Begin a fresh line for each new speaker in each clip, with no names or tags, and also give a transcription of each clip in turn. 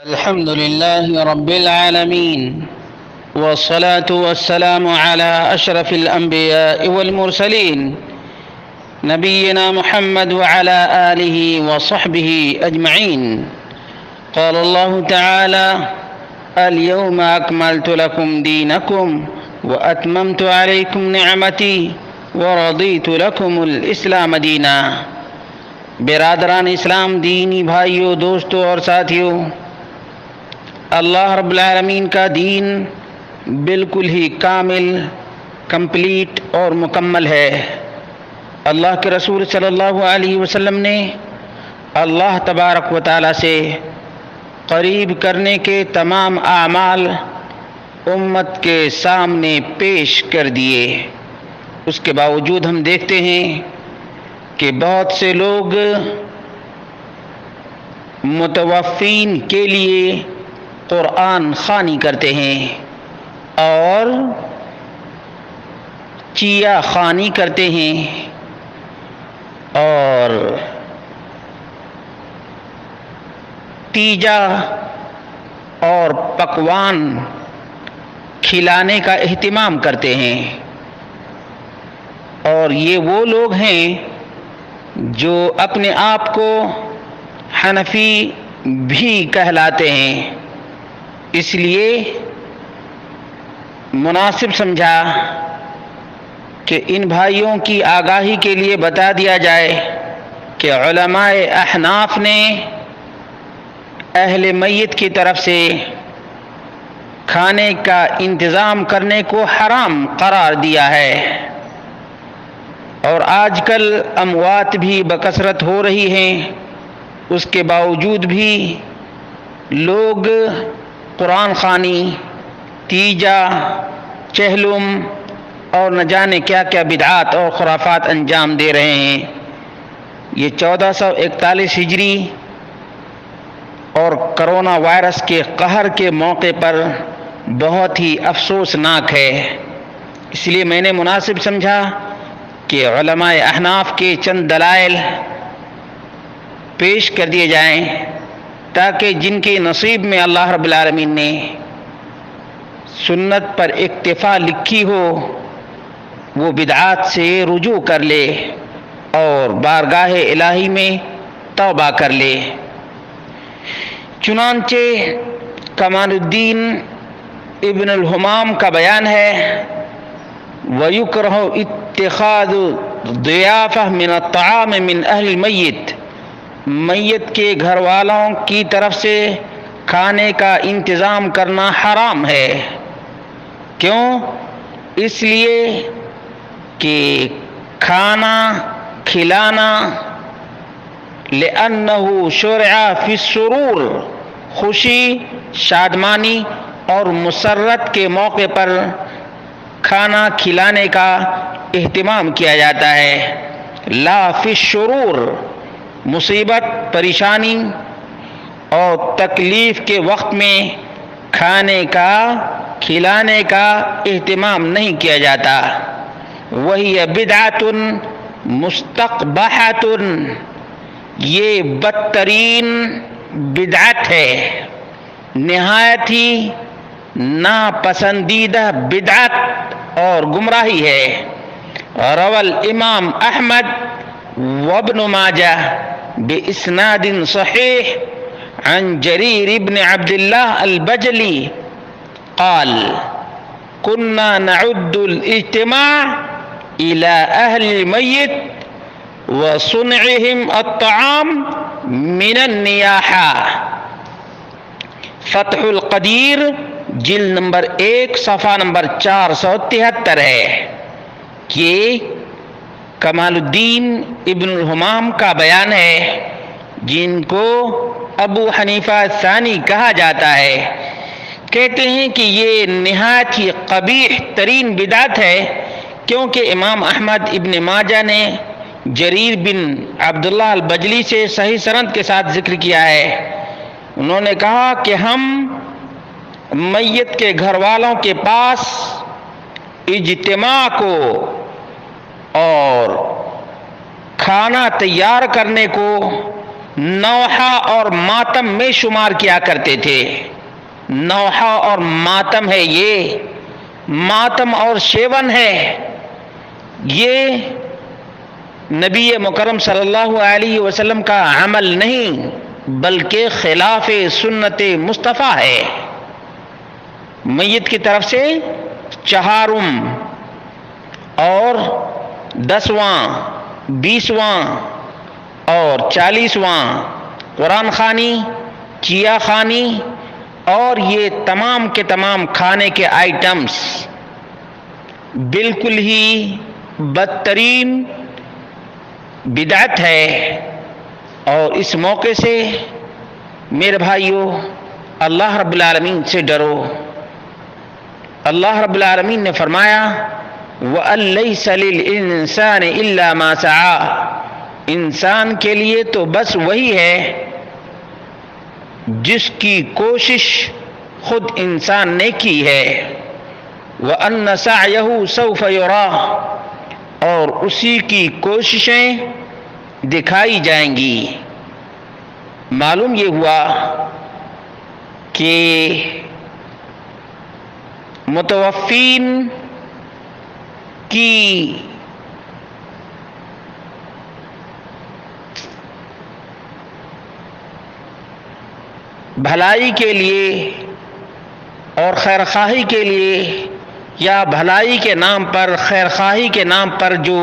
الحمد لله رب العالمين، والصلاة والسلام على أشرف الأنبياء والمرسلين نبينا محمد وعلى آله وصحبه أجمعين. قال الله تعالى: اليوم أكملت لكم دينكم وأتممت عليكم نعمتي ورضيت لكم الإسلام دينا. برادران اسلام، دینی بھائیوں، دوستوں اور ساتھیوں، اللہ رب العالمین کا دین بالکل ہی کامل، کمپلیٹ اور مکمل ہے۔ اللہ کے رسول صلی اللہ علیہ وسلم نے اللہ تبارک و تعالی سے قریب کرنے کے تمام اعمال امت کے سامنے پیش کر دیے۔ اس کے باوجود ہم دیکھتے ہیں کہ بہت سے لوگ متوفین کے لیے قرآن خوانی کرتے ہیں اور چیا خوانی کرتے ہیں اور تیجا اور پکوان کھلانے کا اہتمام کرتے ہیں، اور یہ وہ لوگ ہیں جو اپنے آپ کو حنفی بھی کہلاتے ہیں۔ اس لیے مناسب سمجھا کہ ان بھائیوں کی آگاہی کے لیے بتا دیا جائے کہ علماء احناف نے اہل میت کی طرف سے کھانے کا انتظام کرنے کو حرام قرار دیا ہے، اور آج کل اموات بھی بکثرت ہو رہی ہیں، اس کے باوجود بھی لوگ قرآن خوانی، تیجا، چہلم اور نہ جانے کیا کیا بدعات اور خرافات انجام دے رہے ہیں۔ یہ 1441 ہجری اور کرونا وائرس کے قہر کے موقع پر بہت ہی افسوسناک ہے۔ اس لیے میں نے مناسب سمجھا کہ علماء احناف کے چند دلائل پیش کر دیے جائیں تاکہ جن کے نصیب میں اللہ رب العالمین نے سنت پر اکتفا لکھی ہو وہ بدعات سے رجوع کر لے اور بارگاہ الہی میں توبہ کر لے۔ چنانچہ کمال الدین ابن الحمام کا بیان ہے: وَيُكْرَهُ اتِّخَاذُ ضِيَافَةٍ مِنَ الطَّعَامِ مِنْ أَهْلِ الْمَيِّتِ۔ میت کے گھر والوں کی طرف سے کھانے کا انتظام کرنا حرام ہے۔ کیوں؟ اس لیے کہ کھانا کھلانا لأنه شرع فی السرور، خوشی، شادمانی اور مسرت کے موقع پر کھانا کھلانے کا اہتمام کیا جاتا ہے، لا فی الشرور، مصیبت، پریشانی اور تکلیف کے وقت میں کھانے کا کھلانے کا اہتمام نہیں کیا جاتا۔ وہی بدعۃ مستقبحۃ، یہ بدترین بدعت ہے، نہایت ہی ناپسندیدہ بدعت اور گمراہی ہے۔ روى الامام احمد وابن ماجہ باسناد صحیح عن جریر بن عبد اللہ البجلی قال: كنا نعد الاجتماع الى اهل الميت وصنعهم الطعام من النياحة۔ فتح القدیر جلد نمبر 1 صفحہ نمبر 473 ہے کہ کمال الدین ابن الحمام کا بیان ہے، جن کو ابو حنیفہ ثانی کہا جاتا ہے، کہتے ہیں کہ یہ نہایت ہی قبیح ترین بدعت ہے، کیونکہ امام احمد ابن ماجہ نے جریر بن عبداللہ البجلی سے صحیح سند کے ساتھ ذکر کیا ہے۔ انہوں نے کہا کہ ہم میت کے گھر والوں کے پاس اجتماع کو اور کھانا تیار کرنے کو نوحہ اور ماتم میں شمار کیا کرتے تھے۔ نوحہ اور ماتم ہے یہ، ماتم اور شیون ہے یہ نبی مکرم صلی اللہ علیہ وسلم کا عمل نہیں، بلکہ خلاف سنت مصطفیٰ ہے۔ میت کی طرف سے چہارم اور 10واں 20واں اور 40واں قرآن خوانی، چیا خوانی اور یہ تمام کے تمام کھانے کے آئٹمس بالکل ہی بدترین بدعت ہے۔ اور اس موقع سے میرے بھائیوں اللہ رب العالمین سے ڈرو۔ اللہ رب العالمین نے فرمایا وَأَن لَيْسَ لِلْإِنسَانِ إِلَّا مَا سَعَىٰ، انسان کے لیے تو بس وہی ہے جس کی کوشش خود انسان نے کی ہے۔ وَأَنَّ سَعْيَهُ سَوْفَ يُرَىٰ، اور اسی کی کوششیں دکھائی جائیں گی۔ معلوم یہ ہوا کہ متوفین کی بھلائی کے لیے اور خیرخواہی کے لیے یا بھلائی کے نام پر، خیرخواہی کے نام پر جو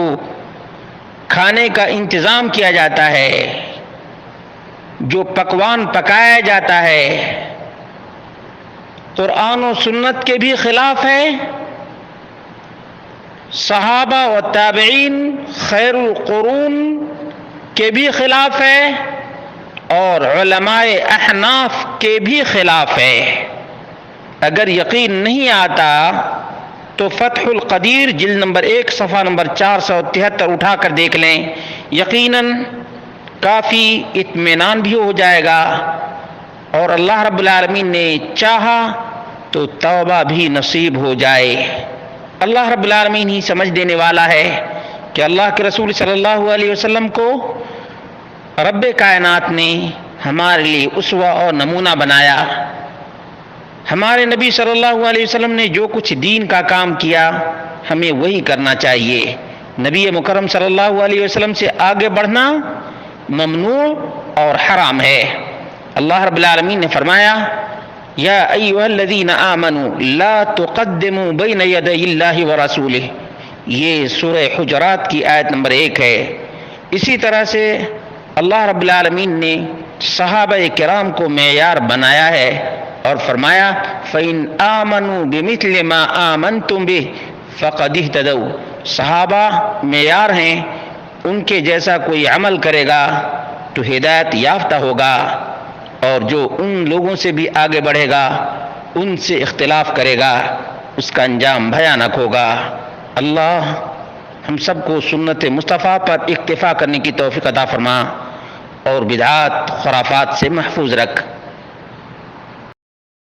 کھانے کا انتظام کیا جاتا ہے، جو پکوان پکایا جاتا ہے، قرآن و سنت کے بھی خلاف ہے، صحابہ و تابعین خیر القرون کے بھی خلاف ہے، اور علماء احناف کے بھی خلاف ہے۔ اگر یقین نہیں آتا تو فتح القدیر جلد نمبر 1 صفحہ نمبر 473 اٹھا کر دیکھ لیں، یقیناً کافی اطمینان بھی ہو جائے گا، اور اللہ رب العالمین نے چاہا تو توبہ بھی نصیب ہو جائے۔ اللہ رب العالمین ہی سمجھ دینے والا ہے کہ اللہ کے رسول صلی اللہ علیہ وسلم کو رب کائنات نے ہمارے لیے اسوہ اور نمونہ بنایا۔ ہمارے نبی صلی اللہ علیہ وسلم نے جو کچھ دین کا کام کیا ہمیں وہی کرنا چاہیے۔ نبی مکرم صلی اللہ علیہ وسلم سے آگے بڑھنا ممنوع اور حرام ہے۔ اللہ رب العالمین نے فرمایا یا ایھا الذین آمنوا لا تقدموا بین یدی اللہ ورسولہ، یہ سورہ حجرات کی آیت نمبر 1 ہے۔ اسی طرح سے اللہ رب العالمین نے صحابہ کرام کو معیار بنایا ہے اور فرمایا فَإِنْ آمَنُوا بِمِثْلِ مَا آمَنْتُمْ بِهِ فَقَدِ اهْتَدَوْا، صحابہ معیار ہیں، ان کے جیسا کوئی عمل کرے گا تو ہدایت یافتہ ہوگا، اور جو ان لوگوں سے بھی آگے بڑھے گا، ان سے اختلاف کرے گا، اس کا انجام بھیانک ہوگا۔ اللہ ہم سب کو سنت مصطفیٰ پر اکتفا کرنے کی توفیق عطا فرما، اور بدعات خرافات سے محفوظ رکھ۔